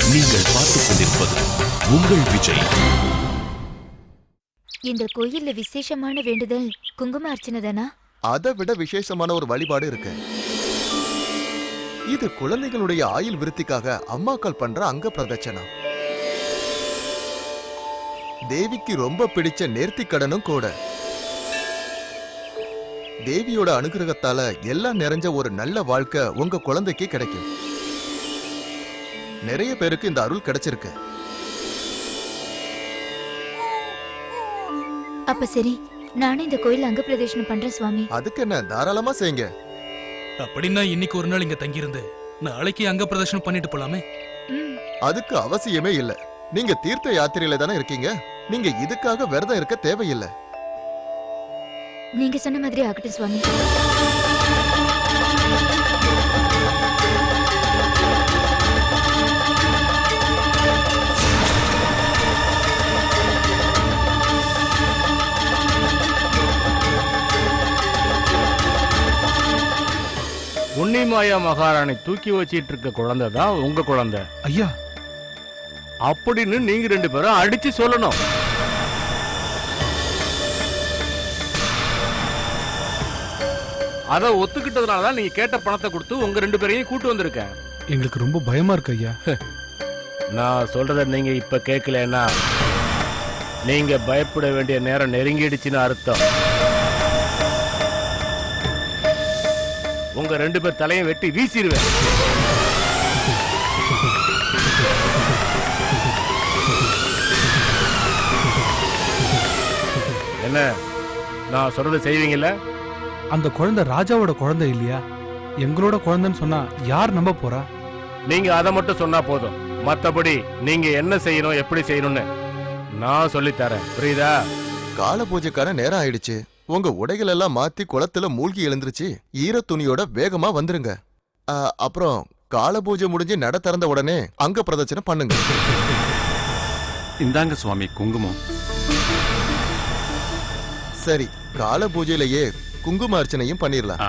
நீங்கள் பார்த்துக் கொண்டிருப்பது உங்கள் விஜய். இந்த கோயில்ல விசேஷமான வேண்டுதல் குங்கும அர்ச்சனை தானா? அதை விட விசேஷமான ஒரு வழிபாடு இருக்கு. இது குழந்தைகளுடைய ஆயுள் விருத்திக்காக அம்மாக்கள் பண்ற அங்க பிரதட்சணம். தேவிக்கு ரொம்ப பிடிச்ச நேர்த்தி கடனும் கூட. தேவியோட அனுகிரகத்தால எல்லாம் நிறைஞ்ச ஒரு நல்ல வாழ்க்கை உங்க குழந்தைக்கு கிடைக்கும். நிறைய பேருக்கு இந்த அருள் கிடைச்சிருக்கு. அப்ப சரி, நானே இந்த கோயில் அங்க பிரதேசனம் பண்றேன் சுவாமி. அதுக்கு என்ன, தாராளமா செய்யுங்க. அப்படின்னா இன்னைக்கு ஒரு நாள் இங்க தங்கியிருந்து நாளைக்கு அங்க பிரதர்ஷனம் பண்ணிட்டு போலாமே. அதுக்கு அவசியமே இல்ல. நீங்க தீர்த்த யாத்திரையில தானே இருக்கீங்க. நீங்க இதுக்காக விரதம் இருக்க தேவையில்லை. நீங்க சொன்ன மாதிரி ஆகட்டும் சுவாமி. உன்னிமாயா மகாராணி தூக்கி வச்சிட்டு இருக்க குழந்தை தான் உங்க குழந்தை ஐயா அப்படின்னு நீங்க ரெண்டு பேரும் அடிச்சு சொல்லணும். அத ஒத்துக்கிட்டதுனாலதான் நீங்க கேட்ட பணத்தை கொடுத்து உங்க ரெண்டு பேரையும் கூட்டு வந்திருக்கேன். எங்களுக்கு ரொம்ப பயமா இருக்கு ஐயா. நான் சொல்றத நீங்க இப்ப கேட்கலன்னா நீங்க பயப்பட வேண்டிய நேரம் நெருங்கிடுச்சுன்னு அர்த்தம். உங்க ரெண்டு பேர் தலையும் வெட்டி வீசிடுவேன். என்ன, நான் சொல்றதை செய்வீங்கல்ல? அந்த குழந்தை ராஜாவோட குழந்தை இல்லையா? எங்களோட குழந்தைன்னு சொன்னா யார் நம்ப போறா? நீங்க அதை மட்டும் சொன்னா போதும். மத்தபடி நீங்க என்ன செய்யணும், எப்படி செய்யணும்னு நான் சொல்லித்தரேன். புரியுதா? கால பூஜைக்கான நேரம் ஆயிடுச்சு. உங்க உடைகள் எல்லாம் மாத்தி குளத்துல மூழ்கி எழுந்துருச்சு. ஈர துணியோட வேகமா வந்துருங்க. அப்புறம் கால பூஜை முடிஞ்சு நட திறந்த உடனே அங்க பிரதட்சணம் பண்ணுங்க. இந்தாங்க சுவாமி குங்குமம். சரி, கால பூஜையிலேயே குங்கும அர்ச்சனையும் பண்ணிடலாம்.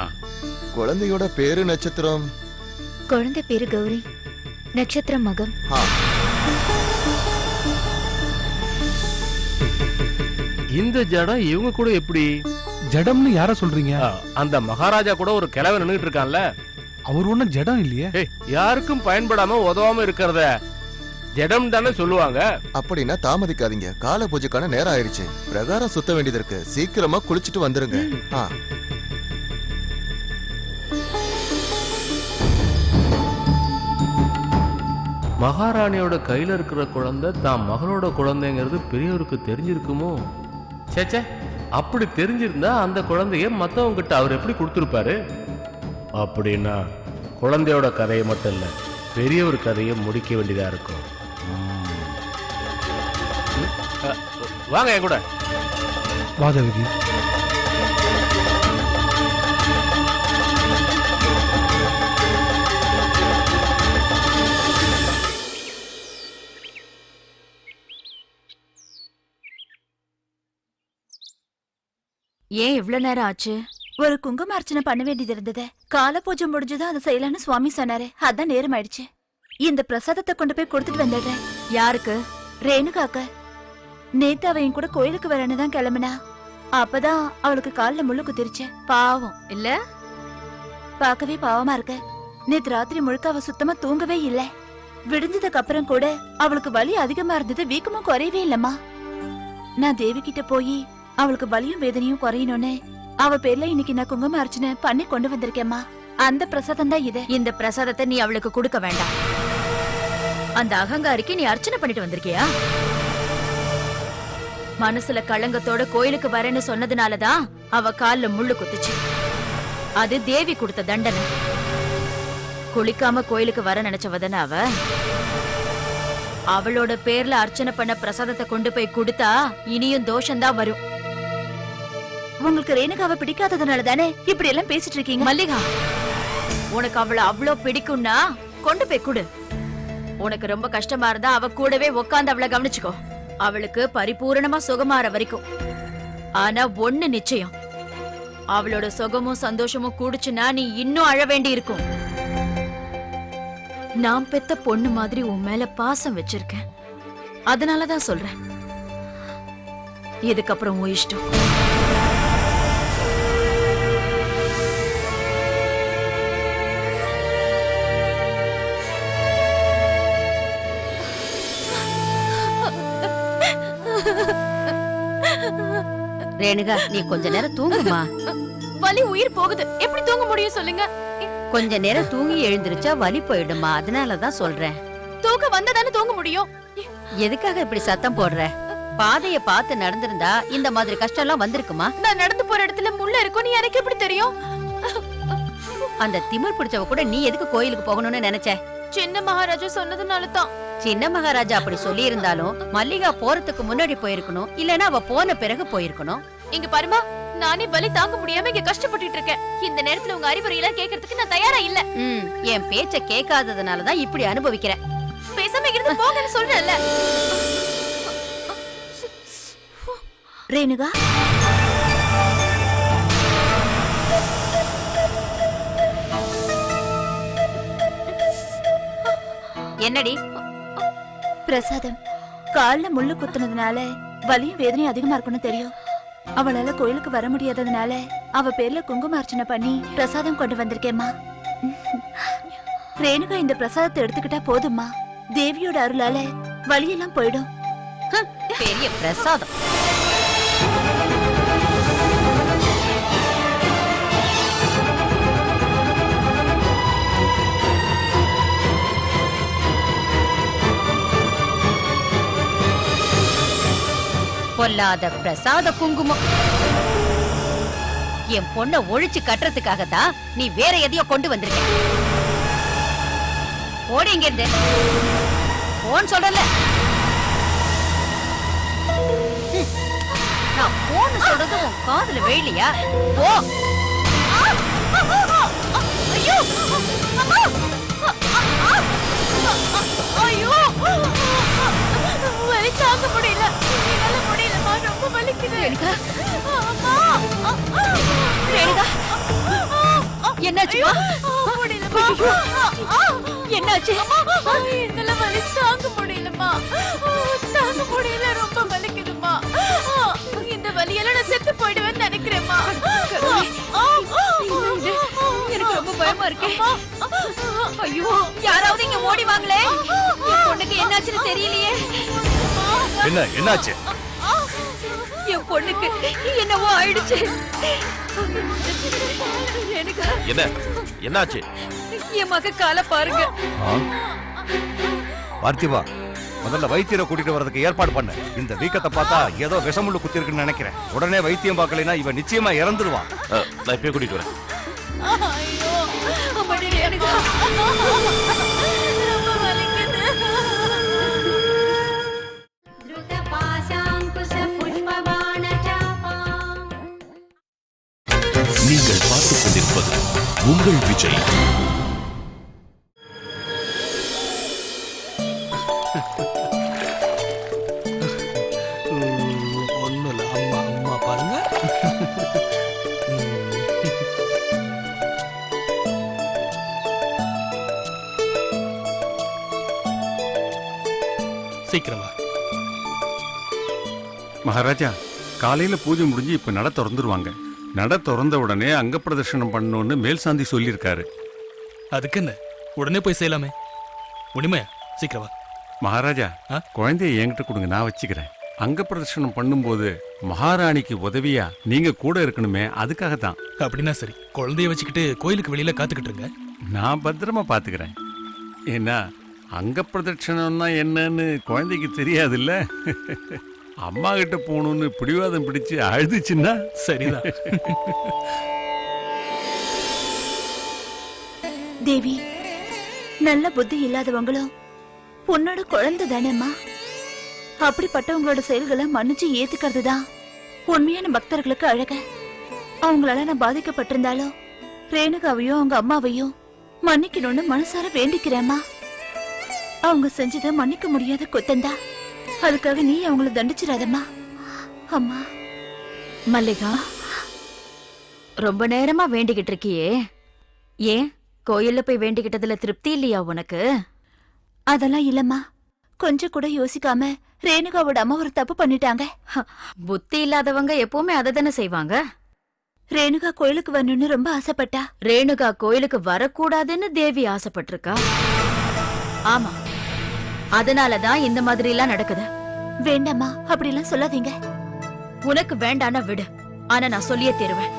குழந்தையோட பேரு நட்சத்திரம்? குழந்தை பேரு கௌரி, நட்சத்திரம் மகம். இந்த ஜடம் இவங்க கூட எப்படி? ஜடம்னு யார சொல்றீங்க? அந்த மகாராஜா கூட ஒரு கிழவன் நின்னுட்டு இருக்கான்ல, அவர் ஒன்னும் ஜடம் இல்லையே. யாருக்கும் பயன்படாம உதவாம இருக்கிறத ஜடம் தானே சொல்லுவாங்க. அப்படின்னா தாமதிக்காதீங்க. கால பூஜைக்கான நேரம் ஆயிடுச்சு. பிரகாரம் சுத்த வேண்டியது இருக்கு. சீக்கிரமா குளிச்சுட்டு வந்துருங்க. மகாராணியோட கையில இருக்கிற குழந்தை தான் மகளோட குழந்தைங்கிறது பெரியவருக்கு தெரிஞ்சிருக்குமோ? சேச்சே, அப்படி தெரிஞ்சிருந்தா அந்த குழந்தைய மத்தவங்க கிட்ட அவர் எப்படி கொடுத்திருப்பாரு? அப்படின்னா குழந்தையோட கதையை மட்டும் இல்ல, பெரியவர் கதையை முடிக்க வேண்டியதா இருக்கும். வாங்க என் கூட. வாதவிதி. ஏன் இவ்வளவு நேரம் ஆச்சு? ஒரு குங்கும அர்ச்சனை பண்ண வேண்டியது இருந்தது. கால பூஜை முடிஞ்சதும் அதை செய்யலான்னு சுவாமி சொன்னாரு. அதான் நேரம் ஆயிடுச்சு. இந்த பிரசாதத்தை கொண்டு போய் கொடுத்துட்டு வந்துடுறேன். யாருக்கு? ரேணுகாக்க. நேத்து அவ என் கூட கோயிலுக்கு வரேன்னு தான் கிளம்புனா. அப்பதான் அவளுக்கு கால்ல முள்ளு குத்திருச்சு. பாவம் இல்ல? பார்க்கவே பாவமா இருக்க. நேத்து ராத்திரி முழுக்க அவ சுத்தமா தூங்கவே இல்ல. விடிஞ்சதுக்கு அப்புறம் கூட அவளுக்கு வலி அதிகமா இருந்தது, வீக்கமும் குறையவே இல்லம்மா. நான் தேவி கிட்ட போய் அவளுக்கு வலியும் வேதனையும் குறையணும்னு அவ பேர்ல இன்னைக்கு நான் குங்கும அர்ச்சனை பண்ணி கொண்டு வந்திருக்கேம்மா. அந்த பிரசாதம் தான் இது. இந்த பிரசாதத்தை நீ அவளுக்கு கொடுக்க வேண்டாம். அந்த அகங்காரிக்கு நீ அர்ச்சனை பண்ணிட்டு வந்திருக்கியா? மனசுல களங்கத்தோட கோயிலுக்கு வரேன்னு சொன்னதுனாலதான் அவ கால்ல முள்ளு குத்துச்சு. அது தேவி கொடுத்த தண்டனை. குளிக்காம கோயிலுக்கு வர நினைச்சவதானே அவ. அவளோட பேர்ல அர்ச்சனை பண்ண பிரசாதத்தை கொண்டு போய் கொடுத்தா இனியும் தோஷம்தான் வரும். உங்களுக்கு ரேணுகாவை பிடிக்காததுனால தானே இப்படி எல்லாம் பேசிட்டு இருக்கீங்க? மல்லிகா, உனக்கு அவளை அவ்வளோ பிடிக்கும்னா கொண்டு போய் கொடு. உனக்கு ரொம்ப கஷ்டமா இருந்தா அவ கூடவே உக்காந்து அவளை கவனிச்சுக்கோ. அவளுக்கு பரிபூரணமா சுகமாற வரைக்கும். ஆனா ஒண்ணு நிச்சயம், அவளோட சுகமும் சந்தோஷமும் கூடுச்சுன்னா நீ இன்னும் அழ வேண்டி இருக்கும். நான் பெத்த பொண்ணு மாதிரி உன் மேல பாசம் வச்சிருக்கேன். அதனாலதான் சொல்றேன். இதுக்கப்புறம் உன் இஷ்டம். ரேணுகா, நீ கொஞ்ச நேரம் தூங்குமா. வலி உயிர் போகுது, எப்படி தூங்க முடியும் சொல்லுங்க? கொஞ்ச நேரம் தூங்கி எழுந்திருச்சா வலி போயிடுமா, அதனாலதான் சொல்றேன். தூக்க வந்ததானே தூங்க முடியும். எதுக்காக இப்படி சத்தம் போடுற? பாதைய பார்த்து நடந்திருந்தா இந்த மாதிரி கஷ்டம் எல்லாம் வந்திருக்குமா? நான் நடந்து போற இடத்துல முள்ள இருக்கும், எனக்கு எப்படி தெரியும்? அந்த திமிர் பிடிச்சவ கூட நீ எதுக்கு கோயிலுக்கு போகணும்னு நினைச்ச? சின்ன மகாராஜா சொன்னதுனால தான். சின்ன மகாராஜா அப்படி சொல்லி இருந்தாலும் மல்லிகா போறதுக்கு முன்னாடி போயிருக்கணும், இல்லனா அவ போன பிறகு போயிருக்கணும். இங்க பாருமா, நானே வலி தாங்க முடியாம இங்க கஷ்டப்பட்டுட்டு இருக்கேன். இந்த நேரத்துல உங்க அறிவுரையெல்லாம் கேட்கறதுக்கு நான் தயாரா இல்ல. என் பேச்ச கேட்காததுனாலதான் இப்படி அனுபவிக்கிறேன். பேசாம இருந்து போங்கன்னு சொல்றேன்ல. ரேணுகா, என்னடி? பிரசாதம். கால்ல முள்ளு குத்துனதுனால வலியும் வேதனையும் அதிகமா இருக்குன்னு தெரியும். அவளால கோயிலுக்கு வர முடியாததுனால அவ பேர்ல குங்கும அர்ச்சனை பண்ணி பிரசாதம் கொண்டு வந்திருக்கேம்மா. ரேணுகா இந்த பிரசாதத்தை எடுத்துக்கிட்டா போதும்மா. தேவியோட அருளால வலியெல்லாம் போயிடும். பெரிய பிரசாதம். பொல்லாத பிரசாத குங்குமம். என் பொண்ண ஒழிச்சு கட்டுறதுக்காகத்தான் நீ வேற எதையோ கொண்டு வந்திருக்க. ஓடி இங்க இருந்து. போன் சொல்றல. நான் போன் சொல்றது உன் காதுல வேலையா? போ. ஐயோ! ஐயோ! வலி தாங்க முடியல. என்னால முடியலமா, ரொம்ப வலிக்குது. ரேணுகா, அம்மா! ரேணுகா, என்னாச்சுமா? முடியலமா. என்னாச்சு? என்னால வலி தாங்க முடியலமா. தாங்க முடியல, ரொம்ப வலிக்குதுமா. இந்த வலியால நான் செத்து போயிடுவேன்னு நினைக்கிறேன்மா. எனக்கு ரொம்ப பயமா இருக்கு. ஐயோ, யாராவது இங்க ஓடி வாங்களே. என் பொண்ணுக்கு என்னாச்சுன்னு தெரியலையே. என்னாச்சு? என் பொண்ணுக்கு என்னவோ ஆயிடுச்சு. என்னாச்சு? என் மக கால பாருங்க. பார்த்திபா, முதல்ல வைத்தியரை கூட்டிட்டு வரதுக்கு ஏற்பாடு பண்ண. இந்த வீக்கத்தை பார்த்தா ஏதோ விஷமுள்ளு குத்தி இருக்குன்னு நினைக்கிறேன். உடனே வைத்தியம் பார்க்கலைன்னா இவன் நிச்சயமா இறந்துருவான். நான் இப்பயே கூட்டிட்டு வரேன். ஐயோ! அம்மாடி ரேணுகா! ரொம்ப வலிக்குது. நீங்கள் பார்த்துக் கொண்டிருப்பது உங்கள் விஜய். ஒண்ணும் இல்ல. அம்மா அம்மா பாருங்க. சீக்கிரம் வா. மகாராஜா, காலையில பூஜை முடிஞ்சு இப்ப நட திறந்துருவாங்க. நட திறந்த உடனே அங்க பிரதர்ஷனம் பண்ணணும்னு மேல் சாந்தி சொல்லியிருக்காரு. அதுக்கு என்ன, உடனே போய் செய்யலாமே. முடியுமா? சீக்கிரம் வா. மகாராஜா, குழந்தைய என்கிட்ட கொடுங்க, நான் வச்சுக்கிறேன். அங்க பிரதர்ஷனம் பண்ணும்போது மகாராணிக்கு உதவியா நீங்க கூட இருக்கணுமே, அதுக்காகத்தான். அப்படின்னா சரி, குழந்தைய வச்சுக்கிட்டு கோயிலுக்கு வெளியில காத்துக்கிட்டு இருங்க. நான் பத்திரமா பாத்துக்கிறேன். ஏன்னா அங்க பிரதட்சணம்னா என்னன்னு குழந்தைக்கு தெரியாதுல்ல. அம்மா கிட்ட போகணும்னு பிடிவாதம் பிடிச்சு அழுதுச்சுன்னா சரிதான். தேவி, நல்ல புத்தி இல்லாதவங்களும் உன்னோட குழந்தை தானேம்மா. அப்படிப்பட்டவங்களோட செயல்களை மன்னிச்சு ஏத்துக்கிறது தான் உண்மையான பக்தர்களுக்கு அழக. அவங்களால நான் பாதிக்கப்பட்டிருந்தாலும் ரேணுகாவையும் அவங்க அம்மாவையும் மன்னிக்கணும்னு மனசார வேண்டிக்கிறேம்மா. அவங்க செஞ்சதை மன்னிக்க முடியாத குத்தந்தா. அதுக்காக நீ அவங்கள தண்டிச்சிடாதம்மா. அம்மா. மல்லிகா, ரொம்ப நேரமா வேண்டிக்கிட்டு இருக்கியே, ஏன் கோயில்ல போய் வேண்டிக்கிட்டதுல திருப்தி இல்லையா உனக்கு? அதெல்லாம் இல்லம்மா. கொஞ்சம் கூட யோசிக்காம ரேணுகாவோட அம்மா ஒரு தப்பு பண்ணிட்டாங்க. புத்தி இல்லாதவங்க எப்பவுமே அதை தானே செய்வாங்க. ரேணுகா கோயிலுக்கு வரணும்னு ரொம்ப ஆசைப்பட்டா. ரேணுகா கோயிலுக்கு வரக்கூடாதுன்னு தேவி ஆசைப்பட்டிருக்கா. ஆமா, அதனாலதான் இந்த மாதிரி எல்லாம் நடக்குது. வேண்டாம்மா, அப்படிலாம் சொல்லாதீங்க. உனக்கு வேண்டானா விடு, ஆனா நான் சொல்லியே தருவேன்.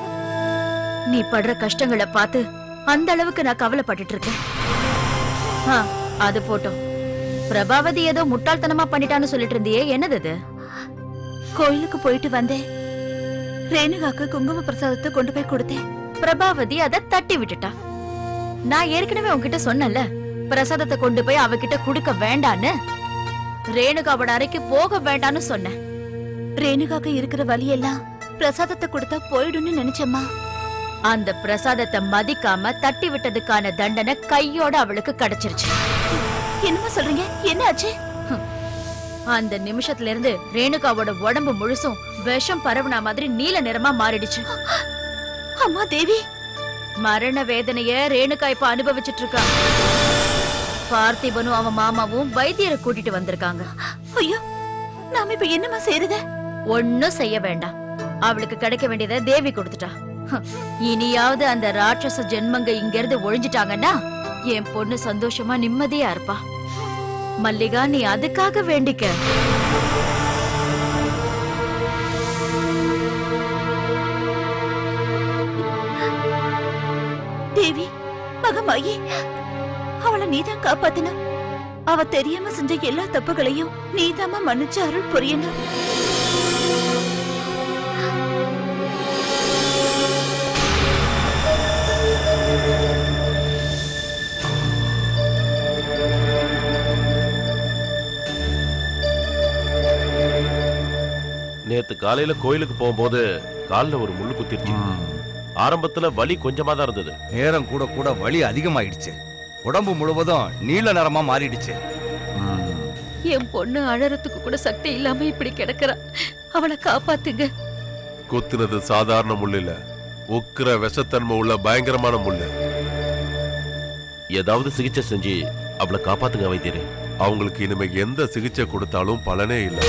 நீ படுற கஷ்டங்களை பார்த்து அந்த அளவுக்கு நான் கவலைப்பட்டுட்டு இருக்கேன். அது போட்டோம். பிரபாவதி ஏதோ முட்டாள்தனமா பண்ணிட்டான்னு சொல்லிட்டு இருந்தியே, என்னது அது? கோயிலுக்கு போயிட்டு வந்தேன். ரேணுகாக்கு குங்கும பிரசாதத்தை கொண்டு போய் கொடுத்தேன். பிரபாவதி அதை தட்டி விட்டுட்டா. நான் ஏற்கனவே உன்கிட்ட சொன்னல, பிரசாதத்தை கொண்டு போய் அவகிட்ட குடுக்க வேண்டான்னு. ரேணுகாவோட அறைக்கு போக வேண்டான்னு சொன்னேன். ரேணுகாக்கு இருக்கிற வலியெல்லாம் பிரசாதத்தை கொடுத்தா போயிடும்னு நினைச்சம்மா. அந்த பிரசாதத்தை மதிக்காம தட்டி விட்டதுக்கான தண்டனை கையோட அவளுக்கு கிடைச்சிருச்சு. என்னமா சொல்றீங்க? என்ன ஆச்சு? அந்த நிமிஷத்துல இருந்து ரேணுகாவோட உடம்பு முழுசும் விஷம் பரவுன மாதிரி நீல நிறமா மாறிடுச்சு. அம்மா தேவி, மரண வேதனைய ரேணுகா இப்ப அனுபவிச்சுட்டு இருக்கா. பார்த்திபனும் அவன் மாமாவும் வைத்தியரை கூட்டிட்டு வந்திருக்காங்க. ஐயோ, நாம இப்ப என்னமா செய்யறது? ஒன்னும் செய்ய வேண்டாம். அவளுக்கு கிடைக்க வேண்டியதை தேவி கொடுத்துட்டா. இனியாவது அந்த ராட்சச ஜென்மங்க இங்க இருந்து ஒழிஞ்சிட்டாங்கன்னா என் பொண்ணு சந்தோஷமா நிம்மதியா இருப்பா. மல்லிகா, நீ அதுக்காக வேண்டிக்க. தேவி, மகமாயி, அவளை நீதான் காப்பாத்தணும். அவ தெரியாம செஞ்ச எல்லா தப்புகளையும் நீதாமா மன்னிச்சு அருள் புரியணும். நேத்து காலையில கோயிலுக்கு போகும்போது கால்ல ஒரு முள்ளு குத்திருச்சு. ஆரம்பத்துல வலி கொஞ்சமா தான் இருந்தது. நேரம் கூட கூட வலி அதிகமாயிடுச்சு. உடம்பு முழுவதும் நீல நிறமா மாறிடுச்சு. என் பொண்ணு அழறதுக்கு கூட சக்தி இல்லாம இப்படி கிடக்குறா. அவளை காப்பாத்துங்க. குத்துனது சாதாரண முள்ளு இல்ல, உக்கிர விஷத்தன்மை உள்ள பயங்கரமான முள்ளு. ஏதாவது சிகிச்சை செஞ்சு அவளை காப்பாத்துங்க வைத்தியரே. அவங்களுக்கு இனிமே எந்த சிகிச்சை கொடுத்தாலும் பலனே இல்லை.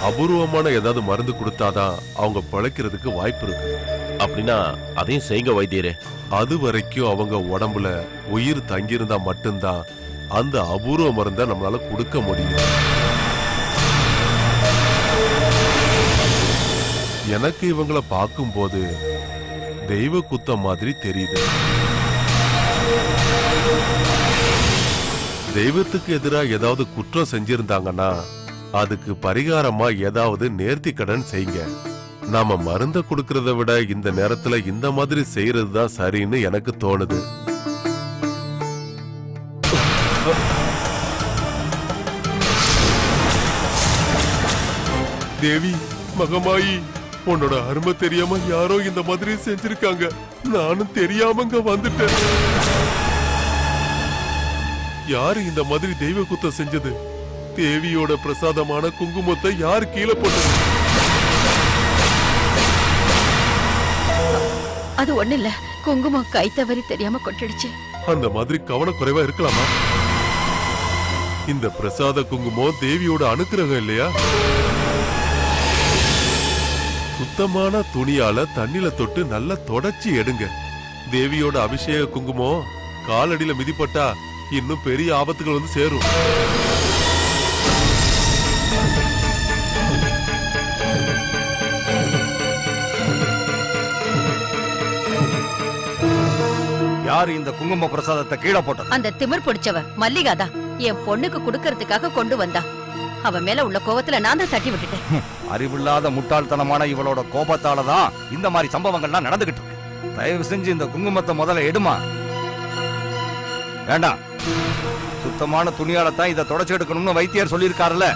அபூர்வமான ஏதாவது மருந்து கொடுத்தாதான் அவங்க பிழைக்கிறதுக்கு வாய்ப்பு இருக்கு. அப்படின்னா அதையும் செய்யுங்க வைத்தியரே. அது வரைக்கும் அவங்க உடம்புல உயிர் தங்கியிருந்தா மட்டும்தான் அந்த அபூர்வ மருந்தை நம்மளால கொடுக்க முடியும். எனக்கு இவங்களை பார்க்கும்போது தெய்வ குத்தம் மாதிரி தெரியுது. தெய்வத்துக்கு எதிராக ஏதாவது குற்றம் செஞ்சிருந்தாங்கன்னா அதுக்கு பரிகாரமா ஏதாவது நேர்த்தி கடன் செய்யுங்க. நாம மருந்த கொடுக்கறத விட இந்த நேரத்துல இந்த மாதிரி செய்யறதுதான் சரின்னு எனக்கு தோணுது. தேவி, மகமாயி, உன்னோட அருமை தெரியாம யாரோ இந்த மாதிரி செஞ்சிருக்காங்க. நானும் தெரியாமங்க வந்துட்டேன். யாரு இந்த மாதிரி தெய்வ குத்தம் செஞ்சது? தேவியோட பிரசாதமான குங்குமத்தை யார் கீழே போட்டது? அது ஒண்ணு இல்ல, குங்குமம் கை தவறி தெரியாம கொட்டிடுச்சு. அந்த மாதிரி கவனக்குறைவா இருக்கலாமா? இந்த பிரசாத குங்குமம் தேவியோட அனுக்கிரகம் இல்லையா? சுத்தமான துணியால தண்ணில தொட்டு நல்லா தொடச்சி எடுங்க. தேவியோட அபிஷேக குங்குமம் காலடியில மிதிப்பட்டா இன்னும் பெரிய ஆபத்துகள் வந்து சேரும். யாரு இந்த குங்கும பிரசாதத்தை கீழே போட்டது? அந்த திமிர் பிடிச்சவ மல்லிகா தான். என் பொண்ணுக்கு குடுக்கறதுக்காக கொண்டு வந்தா. அவ மேல உள்ள கோபத்துல நான் தான் தட்டி விட்டுட்டேன். அறிவில்லாத முட்டாள்தனமான இவளோட கோபத்தாலதான் இந்த மாதிரி சம்பவங்கள்லாம் நடந்துகிட்டு இருக்கு. தயவு செஞ்சு இந்த குங்குமத்தை முதல்ல எடுமா. வேண்டாம், சுத்தமான துணியால தான் இதை தொடச்சு எடுக்கணும்னு வைத்தியர் சொல்லியிருக்காருல்ல.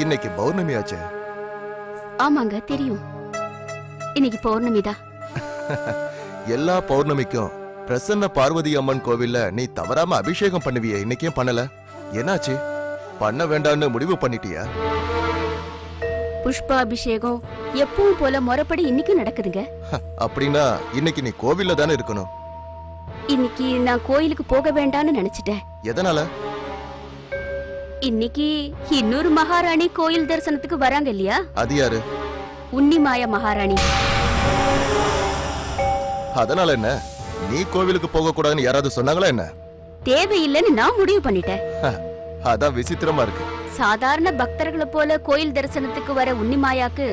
இன்னைக்கு பௌர்ணமி ஆச்சு. ஆமாங்க தெரியும், இன்னைக்கு பௌர்ணமி தான். எல்லா பௌர்ணமிக்கும் பிரசன்ன பார்வதி அம்மன் கோவில்ல நீ தவறாம அபிஷேகம் பண்ணுவியே, இன்னைக்கே பண்ணல. என்னாச்சு? பண்ண வேண்டான்னு முடிவு பண்ணிட்டியா? புஷ்பாபிஷேகம் எப்பவும் போல முறைப்படி இன்னைக்கும் நடக்குதுங்க. அப்படின்னா இன்னைக்கு நீ கோவில்ல தானே இருக்கணும். இன்னைக்கு நான் கோயிலுக்கு போக வேண்டாம்னு நினைச்சிட்டேன். எதனால? இன்னைக்கு இன்னொரு மகாராணி கோயில் தரிசனத்துக்கு வராங்க இல்லையா? அது யாரு? உன்னிமாயா மகாராணி. அதனால என்ன? நீ கோவிலுக்கு போக கூடாதுன்னு யாராவது சொன்னாங்களா என்ன? தேவையில்லைன்னு நான் முடிவு பண்ணிட்டேன். அதான் விசித்திரமா இருக்கு. சாதாரண பக்தர்களை போல கோயில் தரிசனத்துக்கு வர உன்னிமாயாக்கு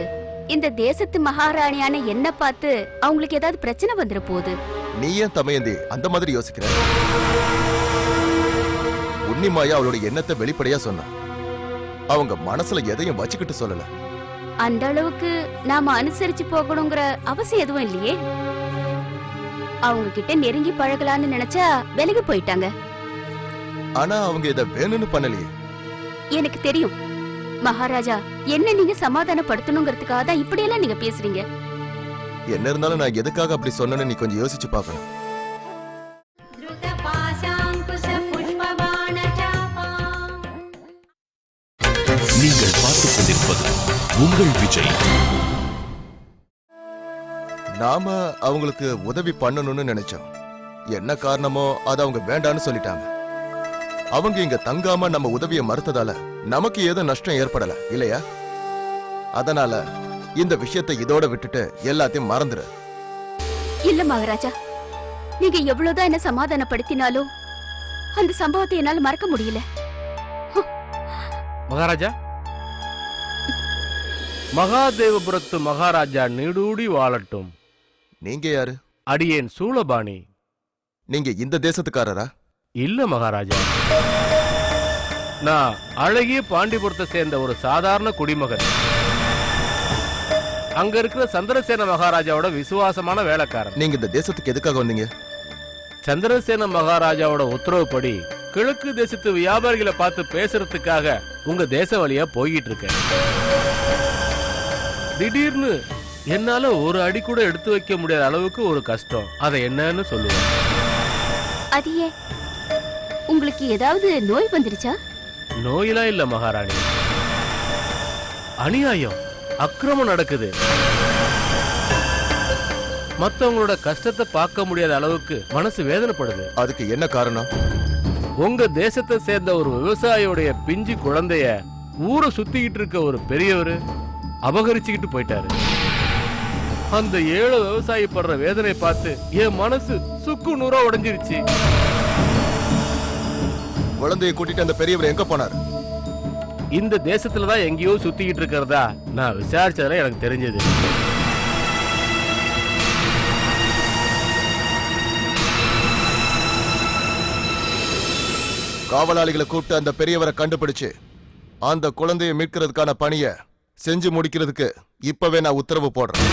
இந்த தேசத்து மகாராணியான என்ன பார்த்து அவங்களுக்கு ஏதாவது பிரச்சனை வந்துட போகுது. நீ ஏன் தமையந்தி அந்த மாதிரி யோசிக்கிற? உன்னிமாயா அவளோட எண்ணத்தை வெளிப்படையா சொன்னா. அவங்க மனசுல எதையும் வச்சுக்கிட்டு சொல்லல. அந்த அளவுக்கு நாம அனுசரிச்சு போகணுங்கிற அவசியம் எதுவும் இல்லையே. அவங்க கிட்ட நெருங்கி பழகலான்னு நினைச்சா விலகி போயிட்டாங்க. ஆனா அவங்க இத வேணும்னு பண்ணலையே. எனக்கு தெரியும் மகாராஜா, என்ன நீங்க சமாதானப்படுத்தணுங்கிறதுக்காக தான் இப்படியெல்லாம் நீங்க பேசுறீங்க. என்ன இருந்தாலும் நான் எதுக்காக அப்படி சொன்னேன்னு நீ கொஞ்சம் யோசிச்சு பார்க்கணும். நீங்கள் பார்த்துக் கொண்டிருப்பது உங்கள் விஜய். நாம அவங்களுக்கு உதவி பண்ணணும்னு நினைச்சோம். என்ன காரணமோ அதை அவங்க வேண்டான்னு சொல்லிட்டாங்க. அவங்க இங்க தங்காம நம்ம உதவியை மறுத்ததால நமக்கு ஏதோ நஷ்டம் ஏற்படல இல்லையா? அதனால இந்த விஷயத்தை இதோட விட்டுட்டு எல்லாத்தையும் மறந்துரு. இல்ல மகாராஜா, நீங்க எவ்வளவுதான் என்ன சமாதானப்படுத்தினாலும் அந்த சம்பவத்தை என்னால மறக்க முடியல. மகாராஜா, மகாதேவபுரத்து மகாராஜா நீடூடி வாழட்டும். நீங்க யாரு? அடியேன் சூலபாணி. நீங்க இந்த தேசத்துக்காரரா? இல்ல மகாராஜா, நான் அழகிய பாண்டிபுரத்தை சேர்ந்த ஒரு சாதாரண குடிமகன். அங்க இருக்கிற சந்திரசேன மகாராஜாவோட விசுவாசமான வேலைக்காரன். நீங்க இந்த தேசத்துக்கு எதுக்காக வந்தீங்க? சந்திரசேன மகாராஜாவோட உத்தரவுப்படி கிழக்கு தேசத்து வியாபாரிகளை பார்த்து பேசுறதுக்காக உங்க தேச வழியா போய்கிட்டு இருக்கேன். திடீர்னு என்னால ஒரு அடி கூட எடுத்து வைக்க முடியாத அளவுக்கு ஒரு கஷ்டம். அதை என்னன்னு சொல்லுவேன். அது ஏன்? உங்களுக்கு ஏதாவது நோய் வந்துருச்சா? நோயெல்லாம் இல்ல மகாராணி, அநியாயம் அக்கிரமம் நடக்குது. மத்தவங்களோட கஷ்டத்தை பார்க்க முடியாத அளவுக்கு மனசு வேதனைப்படுது. அதுக்கு என்ன காரணம்? உங்க தேசத்தை சேர்ந்த ஒரு விவசாயியோடைய பிஞ்சு குழந்தைய ஊரை சுத்திக்கிட்டு இருக்க ஒரு பெரியவர் அபகரிச்சுக்கிட்டு போயிட்டாரு. அந்த ஏழை விவசாயி படுற வேதனை பார்த்து என் மனசு சுக்கு நூறா உடைஞ்சிருச்சு. குழந்தையை கூட்டிட்டு அந்த பெரியவர் எங்க போனார்? இந்த தேசத்துலதான் எங்கேயோ சுத்திக்கிட்டு இருக்கிறதா நான் விசாரிச்சதுல எனக்கு தெரிஞ்சது. காவலாளிகளை கூப்பிட்டு அந்த பெரியவரை கண்டுபிடிச்சு அந்த குழந்தையை மீட்கிறதுக்கான பணியை செஞ்சு முடிக்கிறதுக்கு இப்பவே நான் உத்தரவு போடுறேன்.